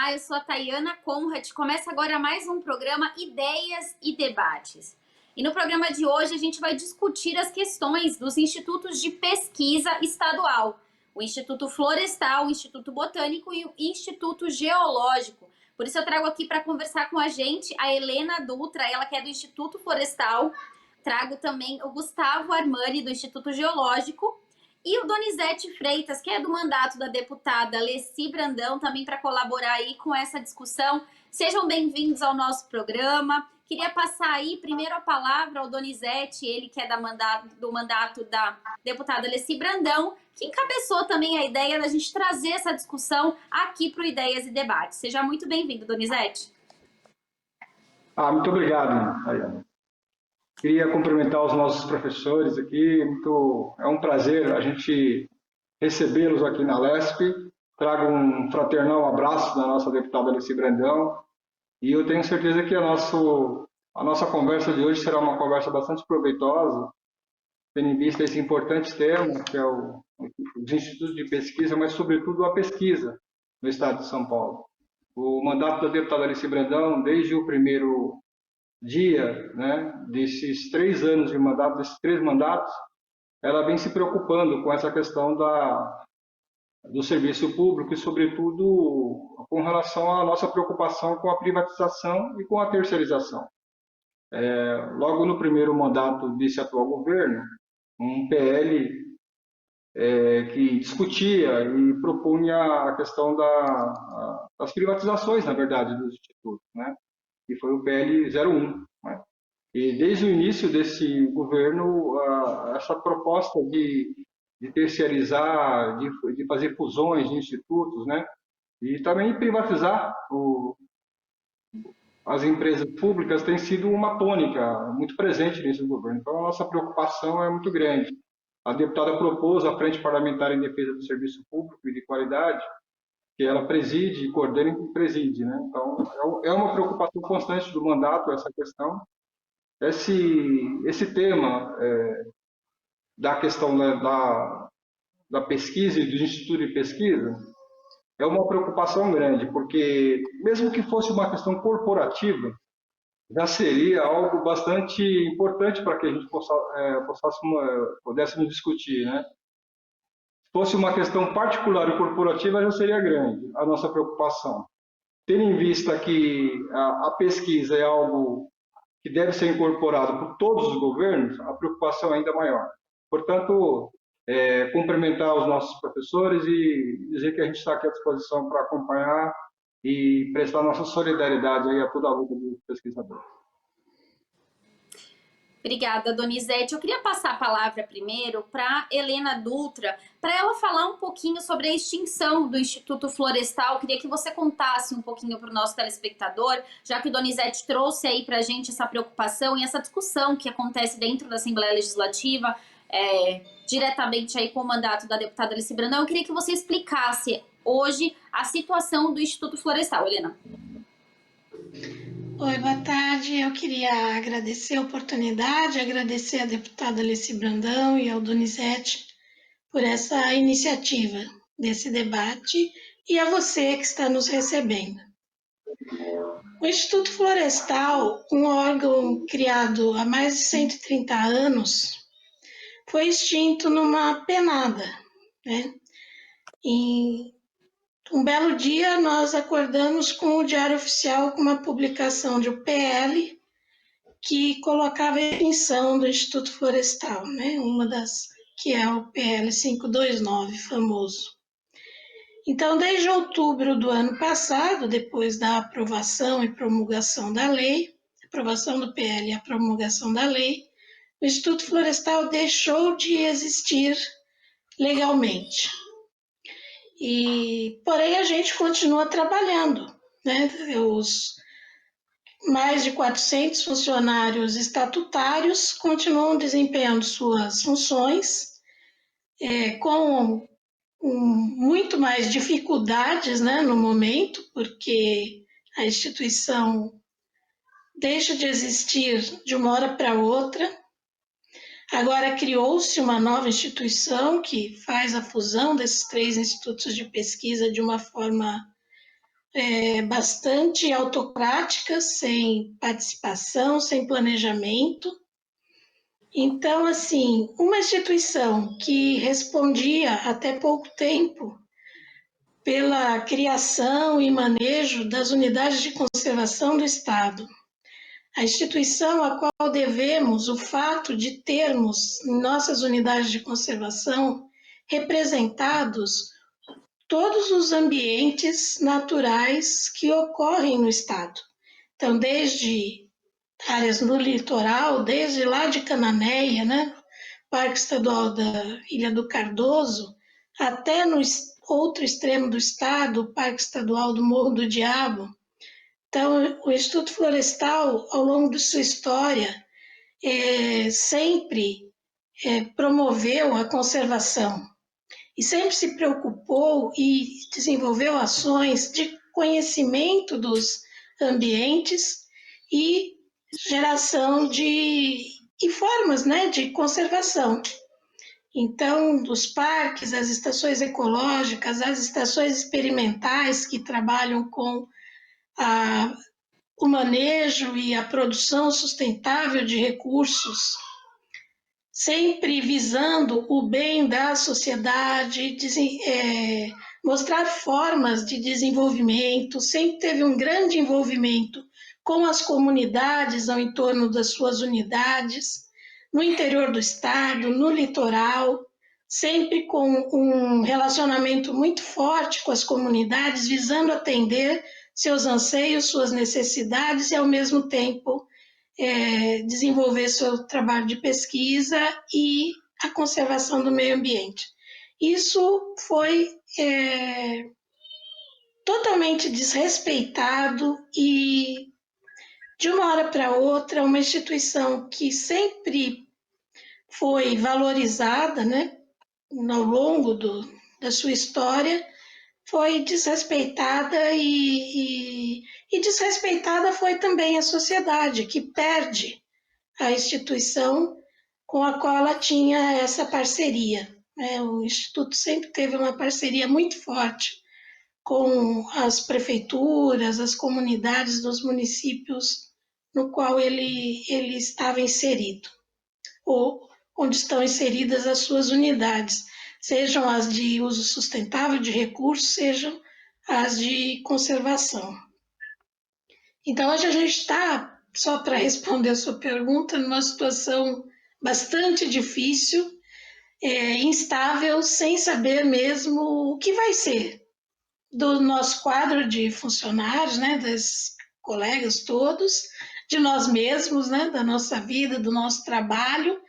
Olá, eu sou a Tayana Conrad. Começa agora mais um programa Ideias e Debates. E no programa de hoje a gente vai discutir as questões dos institutos de pesquisa estadual, o Instituto Florestal, o Instituto Botânico e o Instituto Geológico. Por isso eu trago aqui para conversar com a gente a Helena Dutra, ela que é do Instituto Florestal. Trago também o Gustavo Armani, do Instituto Geológico. E o Donizete Freitas, que é do mandato da deputada Leci Brandão, também para colaborar aí com essa discussão. Sejam bem-vindos ao nosso programa. Queria passar aí primeiro a palavra ao Donizete, ele que é do mandato da deputada Leci Brandão, que encabeçou também a ideia da gente trazer essa discussão aqui para o Ideias e Debates. Seja muito bem-vindo, Donizete. Muito obrigado, Tayana. Queria cumprimentar os nossos professores aqui. É um prazer a gente recebê-los aqui na LESP. Trago um fraternal abraço da nossa deputada Leci Brandão. E eu tenho certeza que a nossa conversa de hoje será uma conversa bastante proveitosa, tendo em vista esse importante tema, que é os institutos de pesquisa, mas, sobretudo, a pesquisa no estado de São Paulo. O mandato da deputada Leci Brandão, desde o primeiro dia, né, desses 3 anos de mandato, desses 3 mandatos, ela vem se preocupando com essa questão do serviço público e, sobretudo, com relação à nossa preocupação com a privatização e com a terceirização. Logo no primeiro mandato desse atual governo, um PL que discutia e propunha a questão das privatizações, na verdade, dos institutos, né? Que foi o PL 01. Né? E desde o início desse governo, essa proposta de terceirizar, de fazer fusões de institutos, né? E também privatizar as empresas públicas tem sido uma tônica muito presente nesse governo. Então, a nossa preocupação é muito grande. A deputada propôs a Frente Parlamentar em Defesa do Serviço Público e de Qualidade, que ela preside, coordena e preside, né? Então, é uma preocupação constante do mandato essa questão. Esse tema da questão, né, da pesquisa e do Instituto de Pesquisa é uma preocupação grande, porque mesmo que fosse uma questão corporativa, já seria algo bastante importante para que a gente pudéssemos discutir, né? Se fosse uma questão particular e corporativa, já seria grande a nossa preocupação. Tendo em vista que a pesquisa é algo que deve ser incorporado por todos os governos, a preocupação é ainda maior. Portanto, cumprimentar os nossos professores e dizer que a gente está aqui à disposição para acompanhar e prestar nossa solidariedade aí a toda a luta dos pesquisadores. Obrigada, Donizete. Eu queria passar a palavra primeiro para Helena Dutra, para ela falar um pouquinho sobre a extinção do Instituto Florestal. Eu queria que você contasse um pouquinho para o nosso telespectador, já que o Donizete trouxe aí para a gente essa preocupação e essa discussão que acontece dentro da Assembleia Legislativa, diretamente aí com o mandato da deputada Leci Brandão. Eu queria que você explicasse hoje a situação do Instituto Florestal, Helena. Oi, boa tarde. Eu queria agradecer a oportunidade, agradecer à deputada Leci Brandão e ao Donizete por essa iniciativa desse debate e a você que está nos recebendo. O Instituto Florestal, um órgão criado há mais de 130 anos, foi extinto numa penada, né? E um belo dia, nós acordamos com o Diário Oficial com uma publicação de um PL que colocava a extinção do Instituto Florestal, né? Que é o PL 529, famoso. Então, desde outubro do ano passado, depois da aprovação e promulgação da lei, aprovação do PL e a promulgação da lei, o Instituto Florestal deixou de existir legalmente. Porém, a gente continua trabalhando, né? Os mais de 400 funcionários estatutários continuam desempenhando suas funções com muito mais dificuldades, né, no momento, porque a instituição deixa de existir de uma hora para outra. Agora criou-se uma nova instituição que faz a fusão desses 3 institutos de pesquisa de uma forma bastante autocráticas, sem participação, sem planejamento. Então, assim, uma instituição que respondia até pouco tempo pela criação e manejo das unidades de conservação do Estado. A instituição a qual devemos o fato de termos em nossas unidades de conservação representados todos os ambientes naturais que ocorrem no Estado. Então, desde áreas no litoral, desde lá de Cananéia, né, Parque Estadual da Ilha do Cardoso, até no outro extremo do estado, o Parque Estadual do Morro do Diabo. Então, o Instituto Florestal, ao longo de sua história, sempre promoveu a conservação e sempre se preocupou e desenvolveu ações de conhecimento dos ambientes e geração e formas, né, de conservação. Então, os parques, as estações ecológicas, as estações experimentais que trabalham com o manejo e a produção sustentável de recursos, sempre visando o bem da sociedade, mostrar formas de desenvolvimento, sempre teve um grande envolvimento com as comunidades ao entorno das suas unidades, no interior do estado, no litoral, sempre com um relacionamento muito forte com as comunidades, visando atender seus anseios, suas necessidades e, ao mesmo tempo, desenvolver seu trabalho de pesquisa e a conservação do meio ambiente. Isso foi totalmente desrespeitado e, de uma hora para outra, uma instituição que sempre foi valorizada, né, ao longo da sua história, foi desrespeitada e desrespeitada foi também a sociedade, que perde a instituição com a qual ela tinha essa parceria. O Instituto sempre teve uma parceria muito forte com as prefeituras, as comunidades dos municípios no qual ele estava inserido, ou onde estão inseridas as suas unidades, sejam as de uso sustentável de recursos, sejam as de conservação. Então, hoje a gente está, só para responder a sua pergunta, numa situação bastante difícil, instável, sem saber mesmo o que vai ser do nosso quadro de funcionários, né, dos colegas todos, de nós mesmos, né, da nossa vida, do nosso trabalho,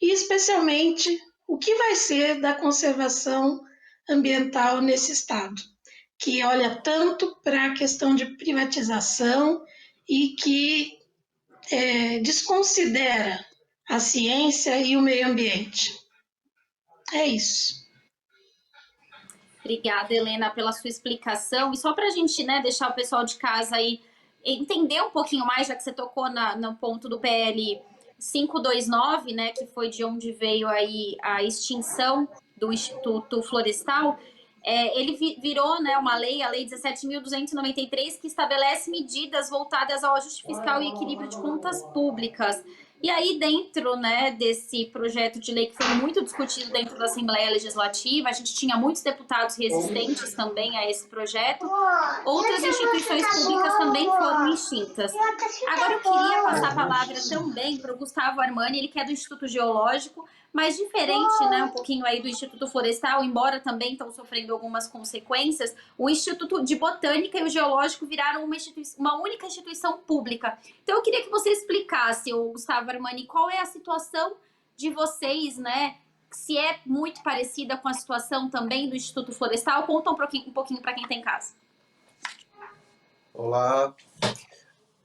e especialmente o que vai ser da conservação ambiental nesse estado, que olha tanto para a questão de privatização e que desconsidera a ciência e o meio ambiente. É isso. Obrigada, Helena, pela sua explicação. E só para a gente, né, deixar o pessoal de casa aí entender um pouquinho mais, já que você tocou no ponto do PL 529, né, que foi de onde veio aí a extinção do Instituto Florestal, ele virou, né, uma lei, a Lei 17.293, que estabelece medidas voltadas ao ajuste fiscal e equilíbrio de contas públicas. E aí, dentro, né, desse projeto de lei que foi muito discutido dentro da Assembleia Legislativa, a gente tinha muitos deputados resistentes também a esse projeto. Outras instituições públicas também foram extintas. Agora eu queria passar a palavra também para o Gustavo Armani, ele que é do Instituto Geológico, mas diferente, né, um pouquinho aí do Instituto Florestal, embora também estão sofrendo algumas consequências, o Instituto de Botânica e o Geológico viraram uma única instituição pública. Então eu queria que você explicasse, o Gustavo Armani, qual é a situação de vocês, né, se é muito parecida com a situação também do Instituto Florestal. Conta um pouquinho para quem está em casa. Olá,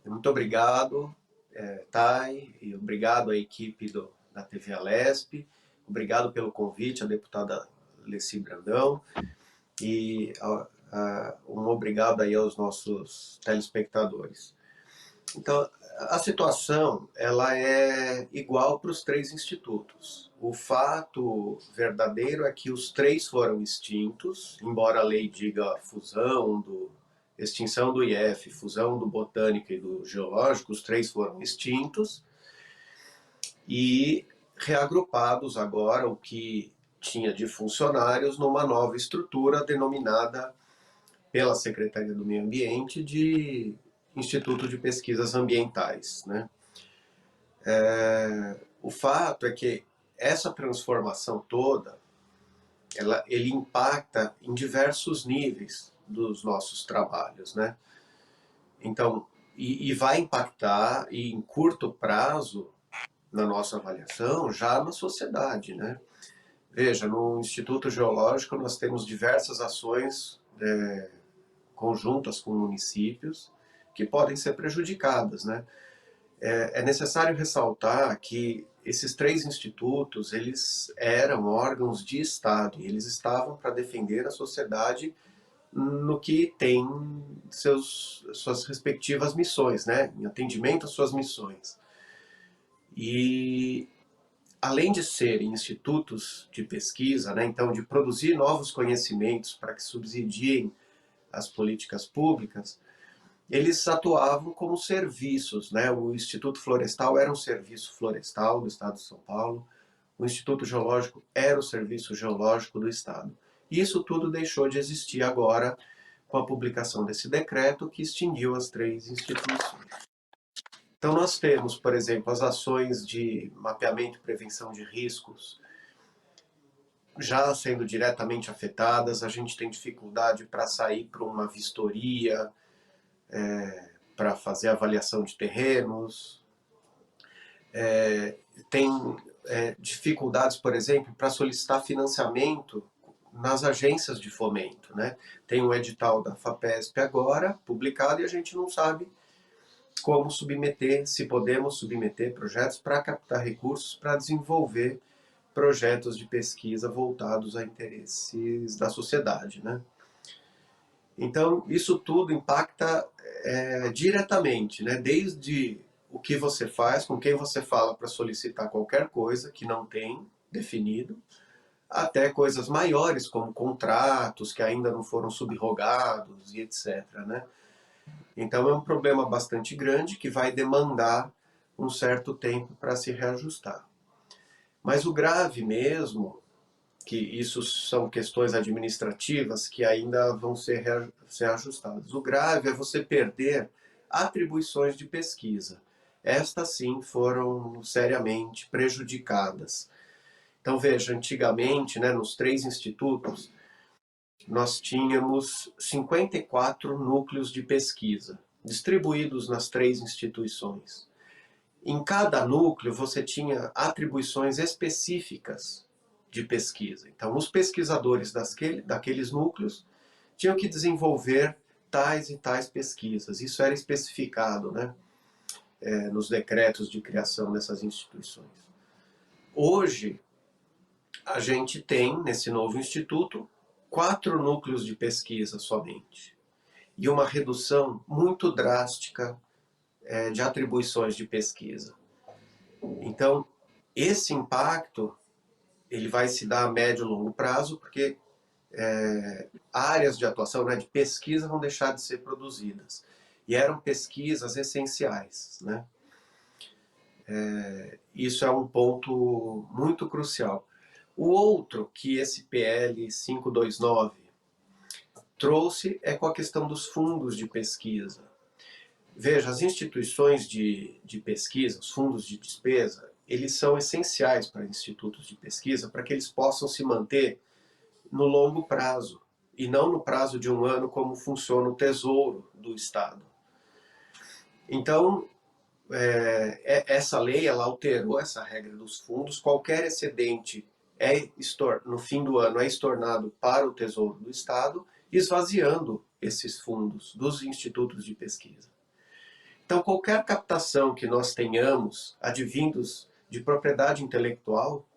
muito obrigado, Thay, e obrigado à equipe da TV Alesp, obrigado pelo convite, a deputada Leci Brandão, e um obrigado aí aos nossos telespectadores. Então, a situação ela é igual para os três institutos. O fato verdadeiro é que os três foram extintos, embora a lei diga a fusão extinção do IF, fusão do Botânica e do Geológico, os três foram extintos e reagrupados agora, o que tinha de funcionários, numa nova estrutura denominada pela Secretaria do Meio Ambiente de Instituto de Pesquisas Ambientais, né? O fato é que essa transformação toda, ele impacta em diversos níveis dos nossos trabalhos, né? Então, e vai impactar, e em curto prazo, na nossa avaliação, já na sociedade, né? Veja, no Instituto Geológico nós temos diversas ações conjuntas com municípios que podem ser prejudicadas, né? É necessário ressaltar que esses três institutos, eles eram órgãos de Estado, e eles estavam para defender a sociedade no que tem suas respectivas missões, né? Em atendimento às suas missões. E, além de serem institutos de pesquisa, né, então de produzir novos conhecimentos para que subsidiem as políticas públicas, eles atuavam como serviços, né? O Instituto Florestal era um serviço florestal do Estado de São Paulo, o Instituto Geológico era o serviço geológico do Estado. E isso tudo deixou de existir agora com a publicação desse decreto que extinguiu as três instituições. Então nós temos, por exemplo, as ações de mapeamento e prevenção de riscos já sendo diretamente afetadas, a gente tem dificuldade para sair para uma vistoria, para fazer avaliação de terrenos, tem dificuldades, por exemplo, para solicitar financiamento nas agências de fomento, né? Tem um edital da FAPESP agora, publicado, e a gente não sabe como submeter, se podemos submeter projetos para captar recursos para desenvolver projetos de pesquisa voltados a interesses da sociedade, né? Então, isso tudo impacta diretamente, né? Desde o que você faz, com quem você fala para solicitar qualquer coisa que não tem definido, até coisas maiores, como contratos que ainda não foram subrogados e etc., né? Então, é um problema bastante grande que vai demandar um certo tempo para se reajustar. Mas o grave mesmo, que isso são questões administrativas que ainda vão ser ajustadas. O grave é você perder atribuições de pesquisa. Estas sim foram seriamente prejudicadas. Então veja, antigamente, né, nos três institutos, nós tínhamos 54 núcleos de pesquisa, distribuídos nas três instituições. Em cada núcleo você tinha atribuições específicas de pesquisa. Então, os pesquisadores daqueles núcleos tinham que desenvolver tais e tais pesquisas. Isso era especificado, né, nos decretos de criação dessas instituições. Hoje, a gente tem, nesse novo instituto, 4 núcleos de pesquisa somente. E uma redução muito drástica de atribuições de pesquisa. Então, esse impacto ele vai se dar a médio e longo prazo, porque áreas de atuação, né, de pesquisa vão deixar de ser produzidas. E eram pesquisas essenciais, né? Isso é um ponto muito crucial. O outro que esse PL 529 trouxe é com a questão dos fundos de pesquisa. Veja, as instituições de pesquisa, os fundos de despesa, eles são essenciais para institutos de pesquisa para que eles possam se manter no longo prazo e não no prazo de um ano como funciona o Tesouro do Estado. Então, essa lei ela alterou essa regra dos fundos. Qualquer excedente no fim do ano é estornado para o Tesouro do Estado, esvaziando esses fundos dos institutos de pesquisa. Então, qualquer captação que nós tenhamos, advindos de propriedade intelectual,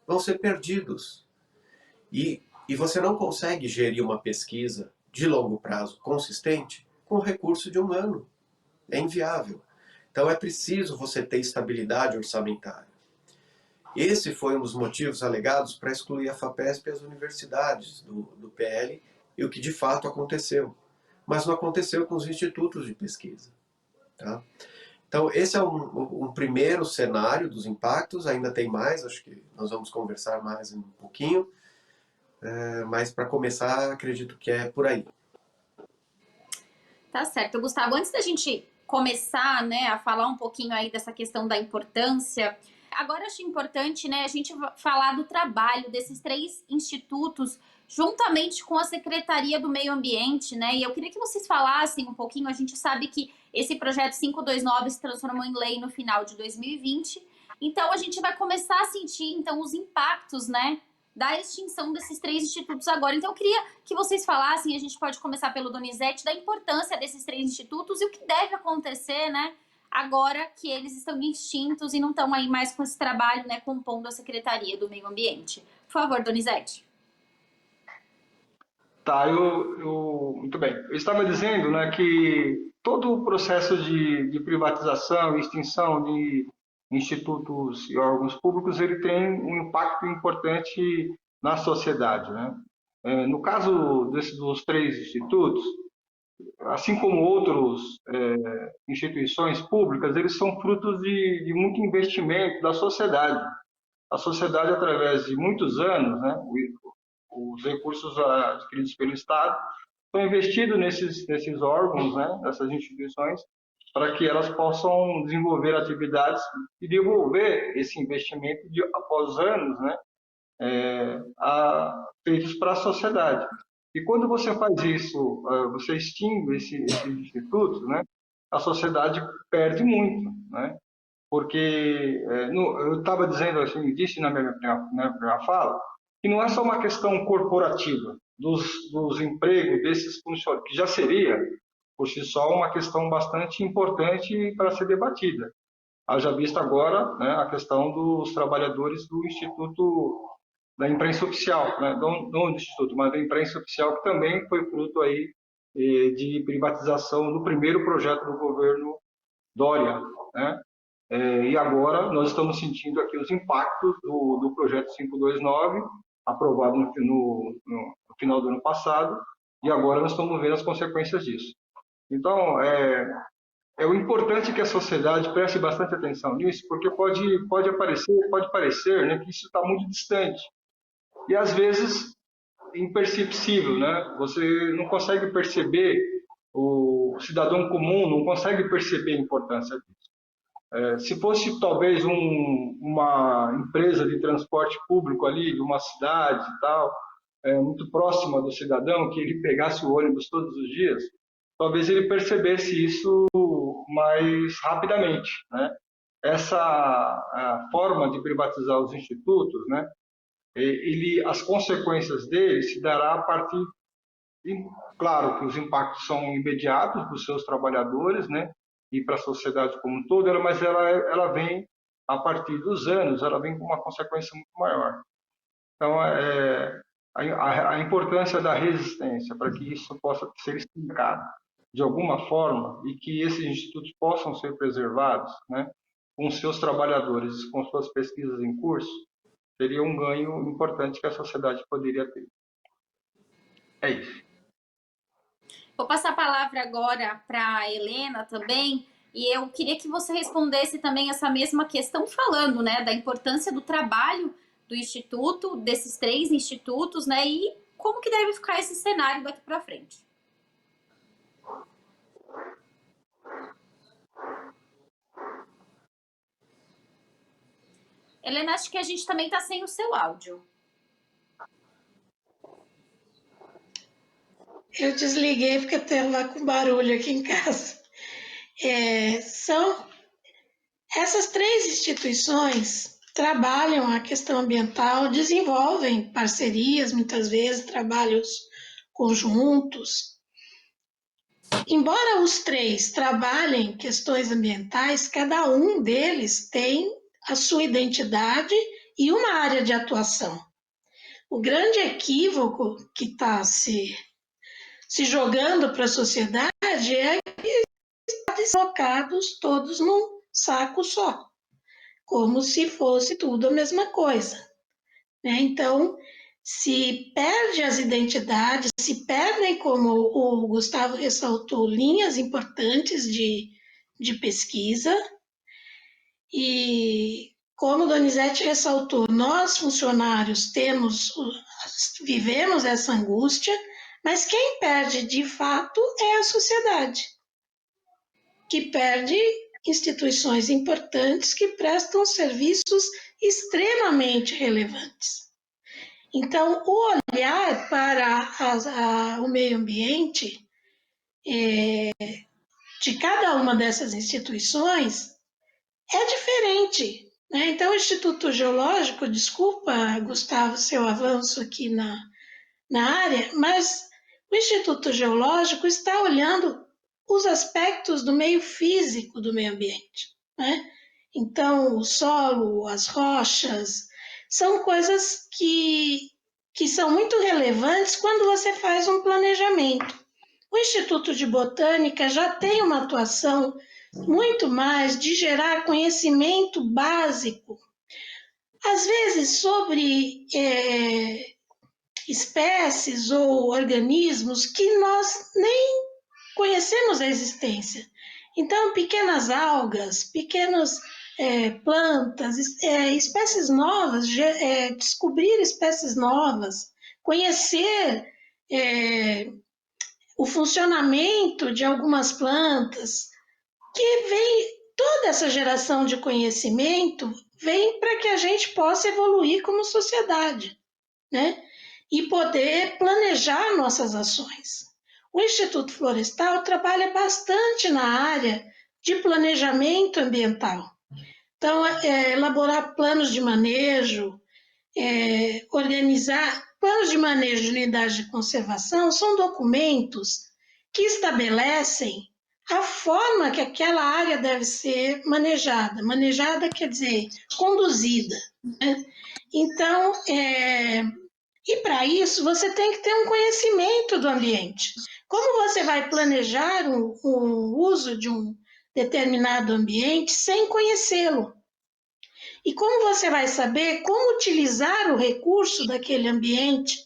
vão ser perdidos. E você não consegue gerir uma pesquisa de longo prazo consistente com o recurso de um ano. É inviável. Então, é preciso você ter estabilidade orçamentária. Esse foi um dos motivos alegados para excluir a FAPESP e as universidades do PL, e o que de fato aconteceu. mas não aconteceu com os institutos de pesquisa. Tá? Então, esse é um primeiro cenário dos impactos, ainda tem mais, acho que nós vamos conversar mais um pouquinho, mas para começar, acredito que é por aí. Tá certo. Gustavo, antes da gente começar, né, a falar um pouquinho aí dessa questão da importância, agora acho importante, né, a gente falar do trabalho desses 3 institutos juntamente com a Secretaria do Meio Ambiente, né, e eu queria que vocês falassem um pouquinho, a gente sabe que esse projeto 529 se transformou em lei no final de 2020, então a gente vai começar a sentir, então, os impactos, né, da extinção desses 3 institutos agora. Então, eu queria que vocês falassem, a gente pode começar pelo Donizete, da importância desses 3 institutos e o que deve acontecer, né, agora que eles estão extintos e não estão aí mais com esse trabalho, né, compondo a Secretaria do Meio Ambiente. Por favor, Donizete. Tá, muito bem. Eu estava dizendo, né, que todo o processo de privatização e extinção de institutos e órgãos públicos, ele tem um impacto importante na sociedade, né? No caso dos 3 institutos, assim como outras instituições públicas, eles são frutos de muito investimento da sociedade. A sociedade, através de muitos anos, né, os recursos adquiridos pelo Estado são investidos nesses órgãos, né, nessas instituições, para que elas possam desenvolver atividades e devolver esse investimento após anos, né, feitos para a sociedade. E quando você faz isso, você extingue esses institutos, né, a sociedade perde muito, né? Porque eu estava dizendo, assim, disse na minha primeira fala, que não é só uma questão corporativa dos empregos desses funcionários, que já seria, por si só, uma questão bastante importante para ser debatida. Haja vista agora, né, a questão dos trabalhadores do Instituto da Imprensa Oficial, né, não do Instituto, mas da Imprensa Oficial, que também foi fruto aí de privatização do primeiro projeto do governo Dória, né? E agora nós estamos sentindo aqui os impactos do projeto 529, aprovado no final do ano passado, e agora nós estamos vendo as consequências disso. Então, o importante que a sociedade preste bastante atenção nisso, porque pode parecer, né, que isso está muito distante, e às vezes imperceptível, né? Você não consegue perceber, o cidadão comum não consegue perceber a importância disso. Se fosse talvez uma empresa de transporte público ali, de uma cidade e tal, muito próxima do cidadão, que ele pegasse o ônibus todos os dias, talvez ele percebesse isso mais rapidamente, né? Essa forma de privatizar os institutos, né? As consequências dele se dará a partir, claro que os impactos são imediatos para os seus trabalhadores, né? E para a sociedade como um todo, mas ela vem a partir dos anos, ela vem com uma consequência muito maior. Então, a importância da resistência para que isso possa ser explicado de alguma forma e que esses institutos possam ser preservados, né, com seus trabalhadores, com suas pesquisas em curso, seria um ganho importante que a sociedade poderia ter. É isso. Vou passar a palavra agora para a Helena também, e eu queria que você respondesse também essa mesma questão, falando, né, da importância do trabalho do Instituto, desses 3 institutos, né, e como que deve ficar esse cenário daqui para frente. Helena, acho que a gente também está sem o seu áudio. Eu desliguei porque tem lá com barulho aqui em casa. Essas 3 instituições trabalham a questão ambiental, desenvolvem parcerias, muitas vezes trabalhos conjuntos. Embora os 3 trabalhem questões ambientais, cada um deles tem a sua identidade e uma área de atuação. O grande equívoco que está se jogando para a sociedade é que estão colocados todos num saco só, como se fosse tudo a mesma coisa, né? Então, se perde as identidades, se perdem, como o Gustavo ressaltou, linhas importantes de pesquisa. E, como Donizete ressaltou, nós, funcionários, vivemos essa angústia, mas quem perde de fato é a sociedade, que perde instituições importantes que prestam serviços extremamente relevantes. Então, o olhar para o meio ambiente de cada uma dessas instituições é diferente, né? Então, o Instituto Geológico, desculpa, Gustavo, seu avanço aqui na área, mas o Instituto Geológico está olhando os aspectos do meio físico do meio ambiente, né? Então, o solo, as rochas, são coisas que são muito relevantes quando você faz um planejamento. O Instituto de Botânica já tem uma atuação muito mais de gerar conhecimento básico, às vezes sobre espécies ou organismos que nós nem conhecemos a existência. Então, pequenas algas, pequenas plantas, espécies novas, descobrir espécies novas, conhecer o funcionamento de algumas plantas, que vem, toda essa geração de conhecimento vem para que a gente possa evoluir como sociedade, né? E poder planejar nossas ações. O Instituto Florestal trabalha bastante na área de planejamento ambiental. Então, elaborar planos de manejo, organizar planos de manejo de unidades de conservação são documentos que estabelecem a forma que aquela área deve ser manejada. Manejada quer dizer conduzida, né? Então, e para isso você tem que ter um conhecimento do ambiente. Como você vai planejar o uso de um determinado ambiente sem conhecê-lo? E como você vai saber como utilizar o recurso daquele ambiente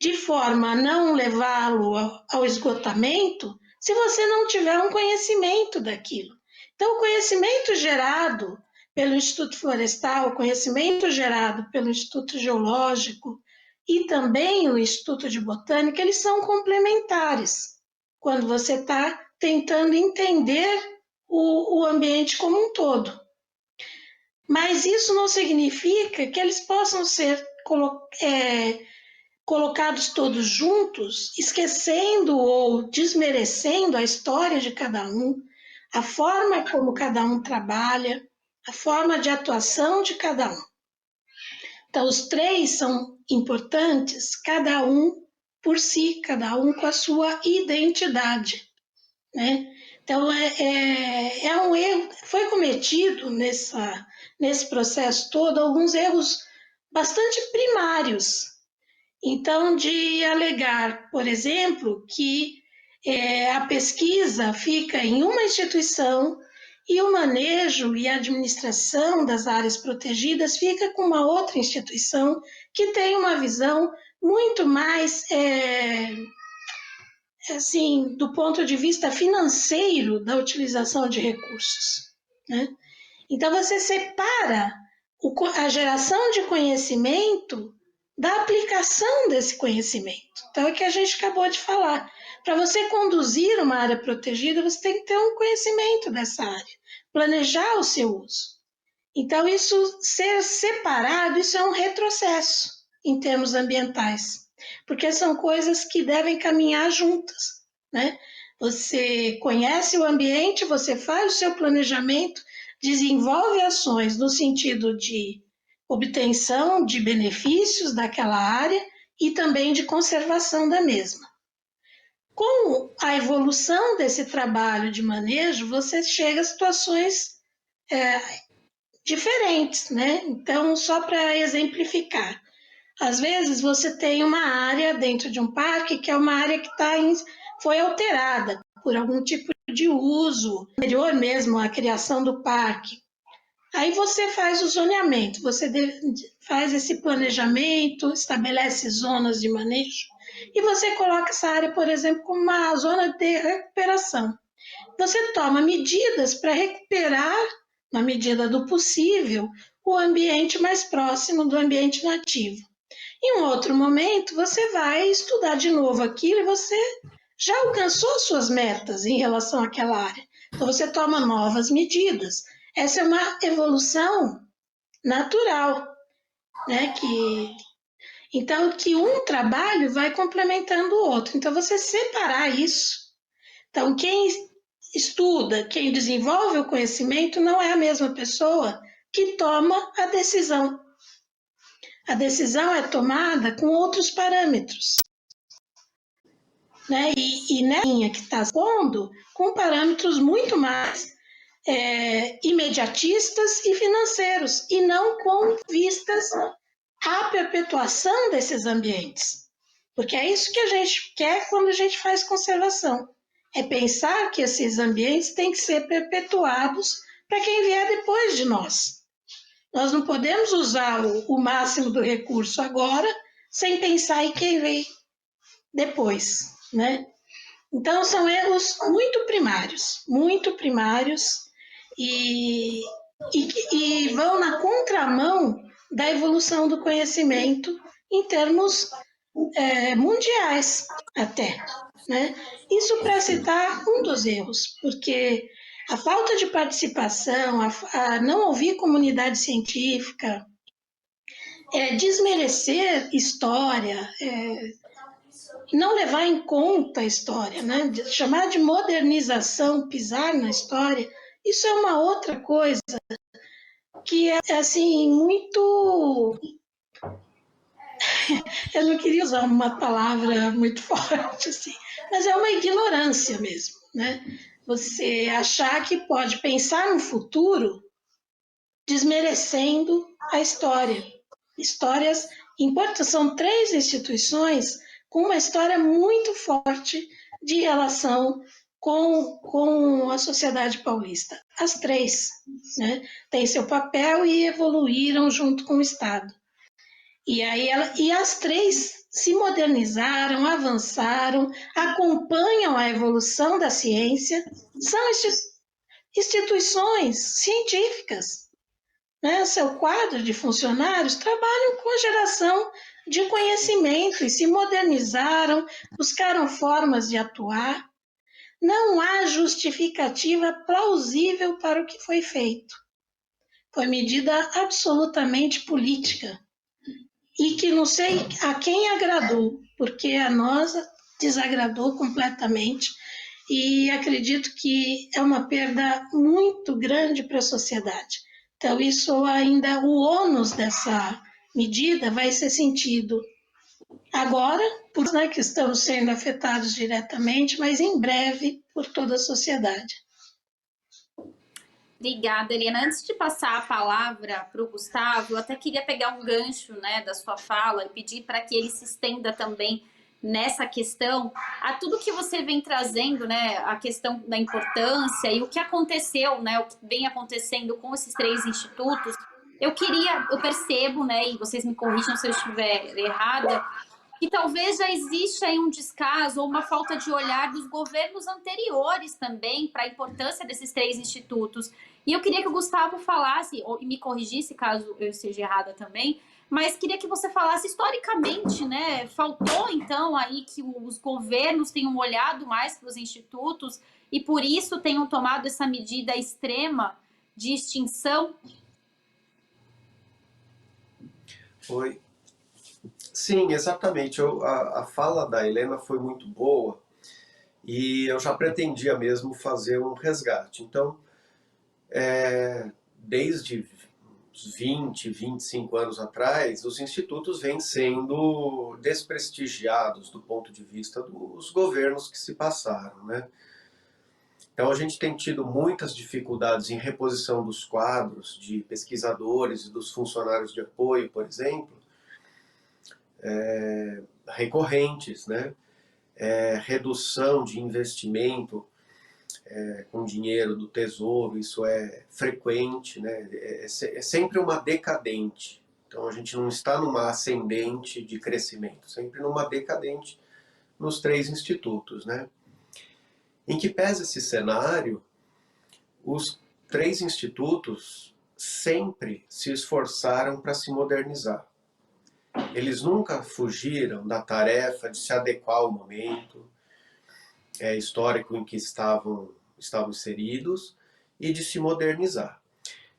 de forma a não levá-lo ao esgotamento se você não tiver um conhecimento daquilo? Então, o conhecimento gerado pelo Instituto Florestal, o conhecimento gerado pelo Instituto Geológico e também o Instituto de Botânica, eles são complementares quando você está tentando entender o ambiente como um todo. Mas isso não significa que eles possam ser colocados todos juntos, esquecendo ou desmerecendo a história de cada um, a forma como cada um trabalha, a forma de atuação de cada um. Então, os três são importantes, cada um por si, cada um com a sua identidade, né? Então, é um erro, foi cometido nesse processo todo alguns erros bastante primários. Então, de alegar, por exemplo, que a pesquisa fica em uma instituição e o manejo e a administração das áreas protegidas fica com uma outra instituição que tem uma visão muito mais assim, do ponto de vista financeiro da utilização de recursos, né? Então, você separa a geração de conhecimento da aplicação desse conhecimento. Então, é o que a gente acabou de falar. Para você conduzir uma área protegida, você tem que ter um conhecimento dessa área, planejar o seu uso. Então, isso ser separado, isso é um retrocesso em termos ambientais, porque são coisas que devem caminhar juntas, né? Você conhece o ambiente, você faz o seu planejamento, desenvolve ações no sentido de obtenção de benefícios daquela área e também de conservação da mesma. Com a evolução desse trabalho de manejo, você chega a situações diferentes, né? Então, só para exemplificar, às vezes você tem uma área dentro de um parque que é uma área que foi alterada por algum tipo de uso anterior mesmo à criação do parque. Aí você faz o zoneamento, você faz esse planejamento, estabelece zonas de manejo e você coloca essa área, por exemplo, como uma zona de recuperação. Você toma medidas para recuperar, na medida do possível, o ambiente mais próximo do ambiente nativo. Em um outro momento, você vai estudar de novo aquilo e você já alcançou suas metas em relação àquela área. Então, você toma novas medidas. Essa é uma evolução natural, né? Então, que um trabalho vai complementando o outro. Então, você separar isso. Então, quem estuda, quem desenvolve o conhecimento não é a mesma pessoa que toma a decisão. A decisão é tomada com outros parâmetros, né? E nessa linha que está pondo, com parâmetros muito mais imediatistas e financeiros, e não com vistas à perpetuação desses ambientes. Porque é isso que a gente quer quando a gente faz conservação. É pensar que esses ambientes têm que ser perpetuados para quem vier depois de nós. Nós não podemos usar o máximo do recurso agora sem pensar em quem vem depois, né? Então, são erros muito primários e vão na contramão da evolução do conhecimento em termos mundiais até, né? Isso para citar um dos erros, porque a falta de participação, a não ouvir comunidade científica, desmerecer história, não levar em conta a história, né? Chamar de modernização, pisar na história, isso é uma outra coisa que é assim muito. Eu não queria usar uma palavra muito forte, assim, mas é uma ignorância mesmo, né? Você achar que pode pensar no futuro desmerecendo a história. Histórias importantes, são 3 instituições com uma história muito forte de relação com a sociedade paulista. As 3, né? Têm seu papel e evoluíram junto com o Estado. E as 3 se modernizaram, avançaram, acompanham a evolução da ciência, são instituições científicas, né? Seu quadro de funcionários trabalham com a geração de conhecimento e se modernizaram, buscaram formas de atuar. Não há justificativa plausível para o que foi feito. Foi medida absolutamente política e que não sei a quem agradou, porque a nós desagradou completamente e acredito que é uma perda muito grande para a sociedade. Então, isso ainda, o ônus dessa medida vai ser sentido agora, por nós, né, que estamos sendo afetados diretamente, mas em breve por toda a sociedade. Obrigada, Helena. Antes de passar a palavra para o Gustavo, eu até queria pegar um gancho, né, da sua fala e pedir para que ele se estenda também nessa questão a tudo que você vem trazendo, né, a questão da importância e o que aconteceu, né, o que vem acontecendo com esses 3 institutos. Eu percebo, né, e vocês me corrijam se eu estiver errada, que talvez já exista aí um descaso ou uma falta de olhar dos governos anteriores também para a importância desses 3 institutos. E eu queria que o Gustavo falasse, e me corrigisse caso eu esteja errada também, mas queria que você falasse historicamente, né? Faltou então aí que os governos tenham olhado mais para os institutos e por isso tenham tomado essa medida extrema de extinção? Oi. Sim, exatamente. A fala da Helena foi muito boa e eu já pretendia mesmo fazer um resgate. Então, desde uns 20, 25 anos atrás, os institutos vêm sendo desprestigiados do ponto de vista dos governos que se passaram, né? Então, a gente tem tido muitas dificuldades em reposição dos quadros de pesquisadores e dos funcionários de apoio, por exemplo, recorrentes, né? Redução de investimento com dinheiro do Tesouro, isso é frequente, né? É sempre uma decadente. Então a gente não está numa ascendente de crescimento, sempre numa decadente nos 3 institutos, né? Em que pese esse cenário, os 3 institutos sempre se esforçaram para se modernizar. Eles nunca fugiram da tarefa de se adequar ao momento histórico em que estavam inseridos e de se modernizar.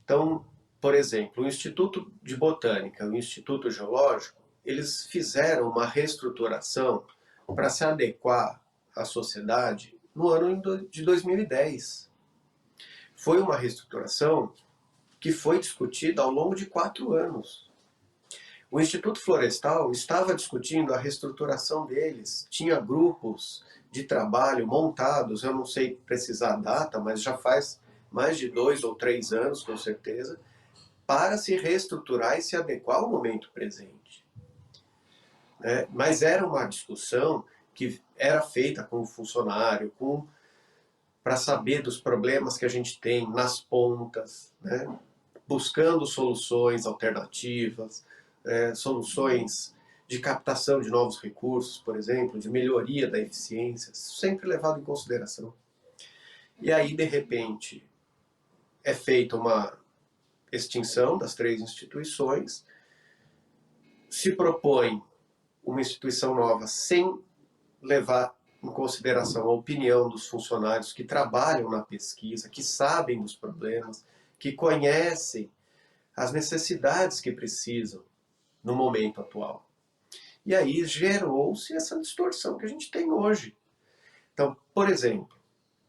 Então, por exemplo, o Instituto de Botânica e o Instituto Geológico, eles fizeram uma reestruturação para se adequar à sociedade no ano de 2010. Foi uma reestruturação que foi discutida ao longo de 4 anos. O Instituto Florestal estava discutindo a reestruturação deles, tinha grupos de trabalho montados, eu não sei precisar a data, mas já faz mais de 2 ou 3 anos, com certeza, para se reestruturar e se adequar ao momento presente. Mas era uma discussão que era feita com o funcionário, para saber dos problemas que a gente tem nas pontas, né? Buscando soluções alternativas, soluções de captação de novos recursos, por exemplo, de melhoria da eficiência, sempre levado em consideração. E aí, de repente, é feita uma extinção das 3 instituições, se propõe uma instituição nova sem levar em consideração a opinião dos funcionários que trabalham na pesquisa, que sabem dos problemas, que conhecem as necessidades que precisam no momento atual. E aí gerou-se essa distorção que a gente tem hoje. Então, por exemplo,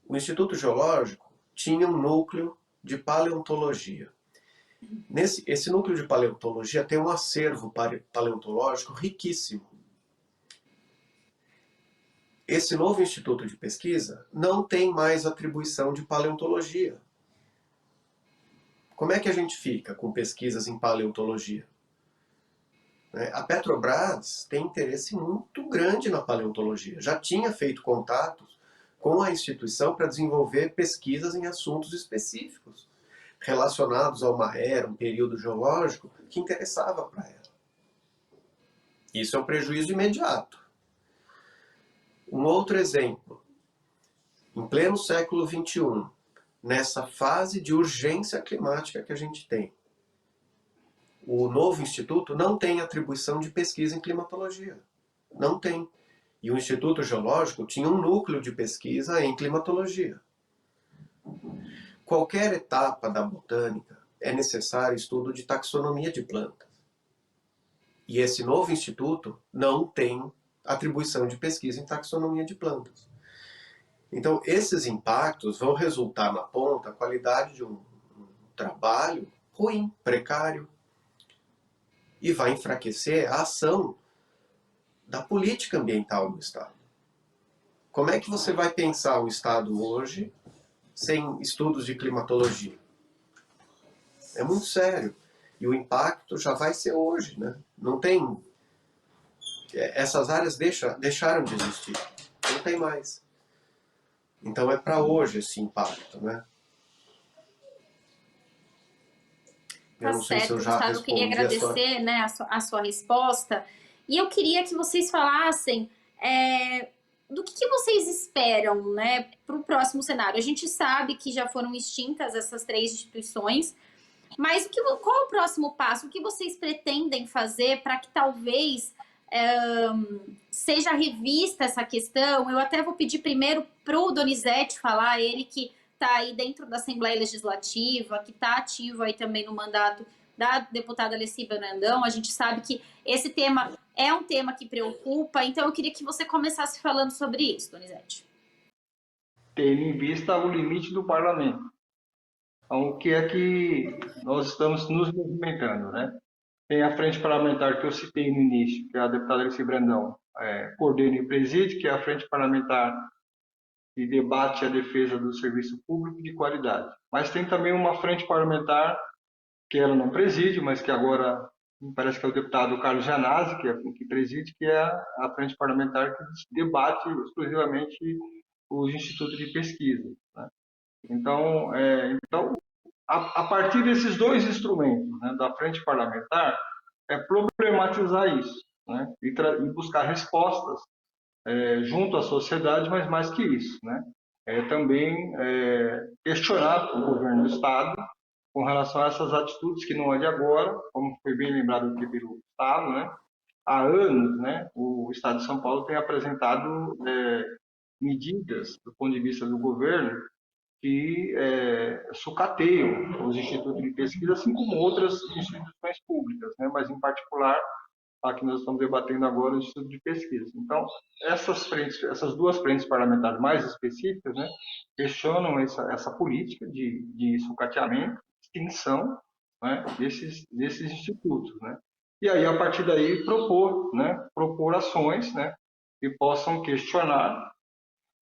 o Instituto Geológico tinha um núcleo de paleontologia. Esse núcleo de paleontologia tem um acervo paleontológico riquíssimo. Esse novo instituto de pesquisa não tem mais atribuição de paleontologia. Como é que a gente fica com pesquisas em paleontologia? A Petrobras tem interesse muito grande na paleontologia. Já tinha feito contatos com a instituição para desenvolver pesquisas em assuntos específicos, relacionados a uma era, um período geológico, que interessava para ela. Isso é um prejuízo imediato. Um outro exemplo. Em pleno século XXI, nessa fase de urgência climática que a gente tem, o novo instituto não tem atribuição de pesquisa em climatologia. Não tem. E o Instituto Geológico tinha um núcleo de pesquisa em climatologia. Qualquer etapa da botânica é necessário estudo de taxonomia de plantas. E esse novo instituto não tem atribuição de pesquisa em taxonomia de plantas. Então, esses impactos vão resultar na ponta a qualidade de um trabalho ruim, precário, e vai enfraquecer a ação da política ambiental do Estado. Como é que você vai pensar o Estado hoje sem estudos de climatologia? É muito sério. E o impacto já vai ser hoje, né? Não tem... Essas áreas deixaram de existir. Não tem mais. Então é para hoje esse impacto, né? Tá certo, Gustavo, eu queria agradecer a sua resposta. E eu queria que vocês falassem do que vocês esperam, né, para o próximo cenário. A gente sabe que já foram extintas essas 3 instituições, mas qual é o próximo passo? O que vocês pretendem fazer para que talvez seja revista essa questão? Eu até vou pedir primeiro para o Donizete falar, ele que está aí dentro da Assembleia Legislativa, que está ativo aí também no mandato da deputada Alessi Brandão. A gente sabe que esse tema é um tema que preocupa, então eu queria que você começasse falando sobre isso, Donizete. Tendo em vista o limite do parlamento. Então, o que é que nós estamos nos movimentando, né? Tem a frente parlamentar que eu citei no início, que é a deputada Alessi Brandão coordena e preside, que é a frente parlamentar que debate a defesa do serviço público de qualidade. Mas tem também uma frente parlamentar que ela não preside, mas que agora me parece que é o deputado Carlos Janazzi, que preside, que é a frente parlamentar que debate exclusivamente os institutos de pesquisa, né? Então, a partir desses dois instrumentos, né, da frente parlamentar, é problematizar isso, né, e buscar respostas junto à sociedade, mas mais que isso, né, também questionar o governo do Estado com relação a essas atitudes que não é de agora, como foi bem lembrado aqui pelo Estado, né, há anos, né, o Estado de São Paulo tem apresentado medidas do ponto de vista do governo que sucateiam os institutos de pesquisa, assim como outras instituições públicas, né? Mas, em particular, a que nós estamos debatendo agora, o Instituto de Pesquisa. Então, essas duas frentes parlamentares mais específicas, né, questionam essa política de sucateamento, extinção, né, desses institutos, né? E aí, a partir daí, propor ações, né, que possam questionar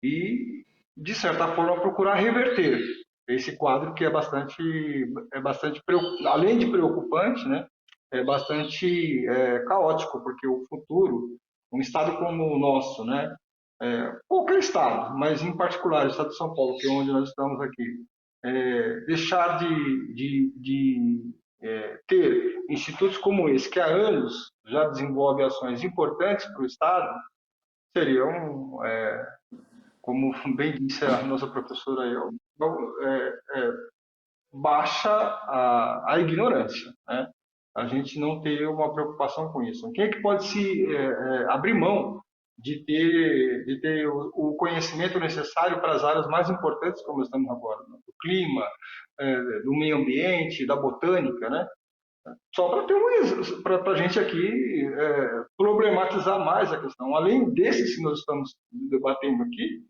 e, de certa forma, procurar reverter esse quadro que é bastante além de preocupante, né, é bastante caótico, porque o futuro, um estado como o nosso, né, qualquer estado, mas em particular o estado de São Paulo, que é onde nós estamos aqui, deixar de ter institutos como esse, que há anos já desenvolve ações importantes para o estado, seria como bem disse a nossa professora, baixa a ignorância, né? A gente não ter uma preocupação com isso. Quem é que pode se abrir mão de ter o conhecimento necessário para as áreas mais importantes, como estamos agora, né? Do clima, do meio ambiente, da botânica, né? Só para a gente aqui problematizar mais a questão. Além desses que nós estamos debatendo aqui,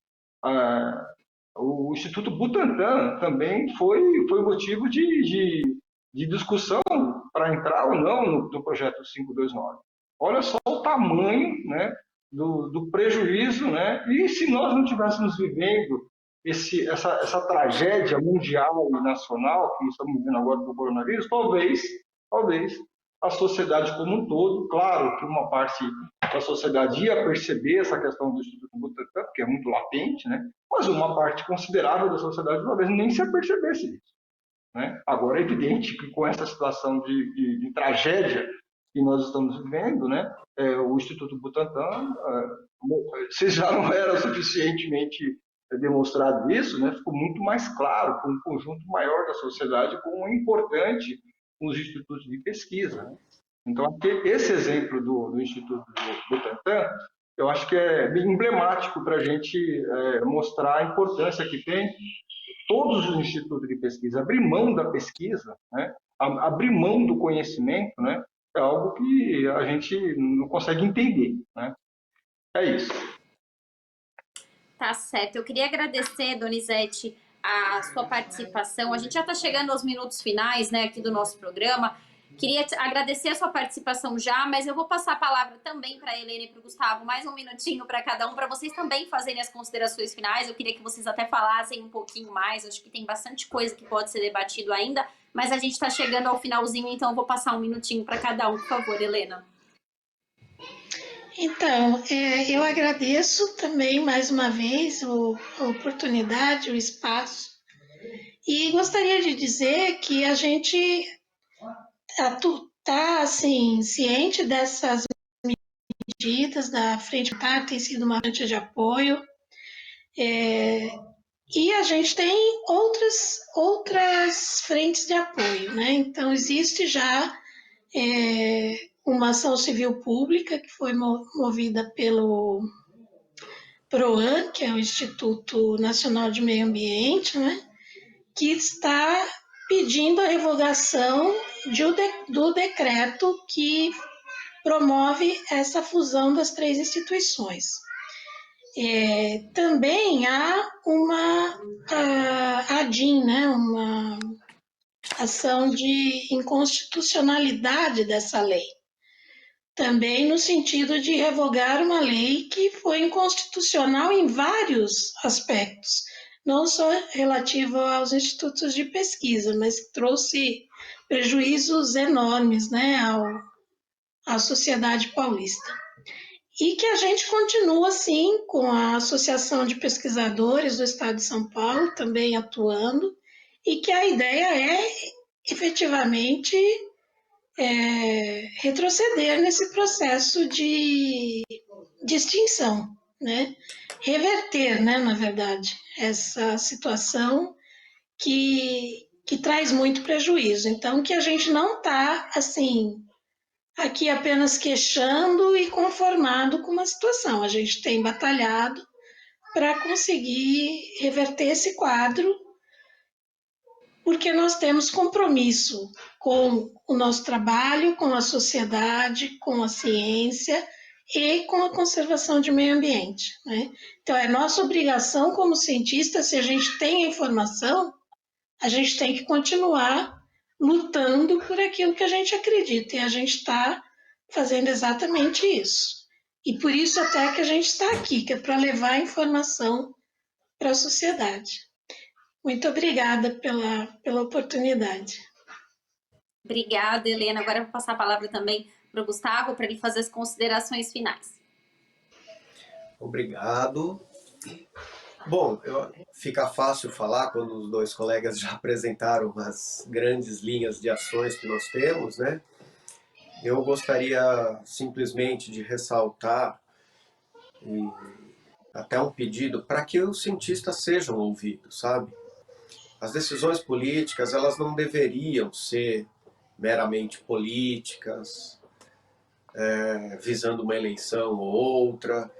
o Instituto Butantan também foi motivo de discussão para entrar ou não no projeto 529. Olha só o tamanho, né, do prejuízo, né? E se nós não estivéssemos vivendo essa tragédia mundial e nacional que estamos vivendo agora do coronavírus, talvez a sociedade como um todo, claro que uma parte da sociedade ia perceber essa questão do Instituto Butantan, porque é muito latente, né? Mas uma parte considerável da sociedade talvez nem se apercebesse disso, né? Agora é evidente que com essa situação de tragédia que nós estamos vivendo, né, o Instituto Butantan, se já não era suficientemente demonstrado isso, né, ficou muito mais claro para um conjunto maior da sociedade como é importante os institutos de pesquisa, né? Então, esse exemplo do Instituto Butantan, eu acho que é bem emblemático para a gente mostrar a importância que tem todos os institutos de pesquisa. Abrir mão da pesquisa, né? Abrir mão do conhecimento, né? É algo que a gente não consegue entender, né? É isso. Tá certo. Eu queria agradecer, Donizete, a sua participação. A gente já está chegando aos minutos finais, né, aqui do nosso programa. Queria agradecer a sua participação já, mas eu vou passar a palavra também para a Helena e para o Gustavo, mais um minutinho para cada um, para vocês também fazerem as considerações finais. Eu queria que vocês até falassem um pouquinho mais, acho que tem bastante coisa que pode ser debatido ainda, mas a gente está chegando ao finalzinho, então eu vou passar um minutinho para cada um, por favor, Helena. Então, eu agradeço também mais uma vez a oportunidade, o espaço, e gostaria de dizer que a gente está assim, ciente dessas medidas da Frente Parlamentar, tem sido uma frente de apoio, e a gente tem outras frentes de apoio, né? Então, existe já uma ação civil pública que foi movida pelo PROAN, que é o Instituto Nacional de Meio Ambiente, né? Que está pedindo a revogação do decreto que promove essa fusão das três instituições. Também há a ADIM, né, uma ação de inconstitucionalidade dessa lei. Também no sentido de revogar uma lei que foi inconstitucional em vários aspectos, não só relativo aos institutos de pesquisa, mas trouxe prejuízos enormes, né, à sociedade paulista. e que a gente continua, assim, com a Associação de Pesquisadores do Estado de São Paulo também atuando, e que a ideia é, efetivamente, retroceder nesse processo de extinção, né? Reverter, né, na verdade, essa situação que traz muito prejuízo. Então, que a gente não está, assim, aqui apenas queixando e conformado com uma situação. A gente tem batalhado para conseguir reverter esse quadro, porque nós temos compromisso com o nosso trabalho, com a sociedade, com a ciência e com a conservação de meio ambiente, né? Então, é nossa obrigação como cientista, se a gente tem a informação, a gente tem que continuar lutando por aquilo que a gente acredita, e a gente está fazendo exatamente isso. E por isso até que a gente está aqui, que é para levar a informação para a sociedade. Muito obrigada pela oportunidade. Obrigada, Helena. Agora eu vou passar a palavra também para o Gustavo, para ele fazer as considerações finais. Obrigado. Bom, fica fácil falar quando os dois colegas já apresentaram as grandes linhas de ações que nós temos, né? Eu gostaria simplesmente de ressaltar até um pedido para que os cientistas sejam ouvidos, sabe? As decisões políticas, elas não deveriam ser meramente políticas, visando uma eleição ou outra,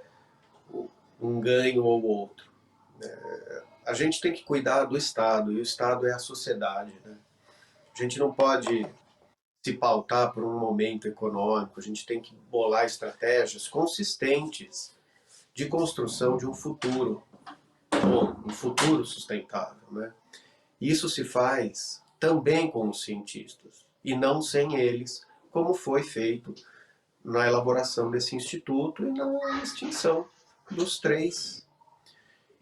um ganho ou outro. A gente tem que cuidar do Estado, e o Estado é a sociedade, né? A gente não pode se pautar por um momento econômico, a gente tem que bolar estratégias consistentes de construção de um futuro bom, um futuro sustentável, né? Isso se faz também com os cientistas, e não sem eles, como foi feito na elaboração desse instituto e na extinção dos três.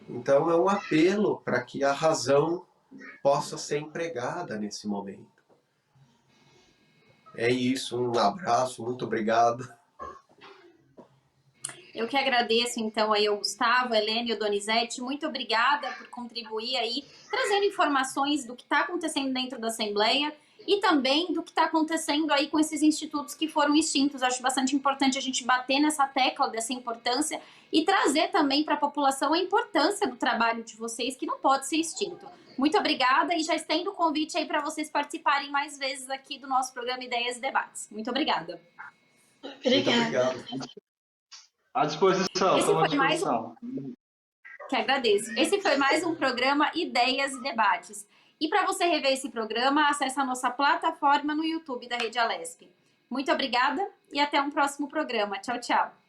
Então é um apelo para que a razão possa ser empregada nesse momento. É isso, um abraço, muito obrigado. Eu que agradeço, então, aí ao Gustavo, a Helena e o Donizete. Muito obrigada por contribuir aí, trazendo informações do que está acontecendo dentro da Assembleia e também do que está acontecendo aí com esses institutos que foram extintos. Acho bastante importante a gente bater nessa tecla dessa importância e trazer também para a população a importância do trabalho de vocês, que não pode ser extinto. Muito obrigada e já estendo o convite aí para vocês participarem mais vezes aqui do nosso programa Ideias e Debates. Muito obrigada. Obrigada. Muito obrigado. À disposição, estamos à disposição. Que agradeço. Esse foi mais um programa Ideias e Debates. E para você rever esse programa, acesse a nossa plataforma no YouTube da Rede Alesp. Muito obrigada e até um próximo programa. Tchau, tchau.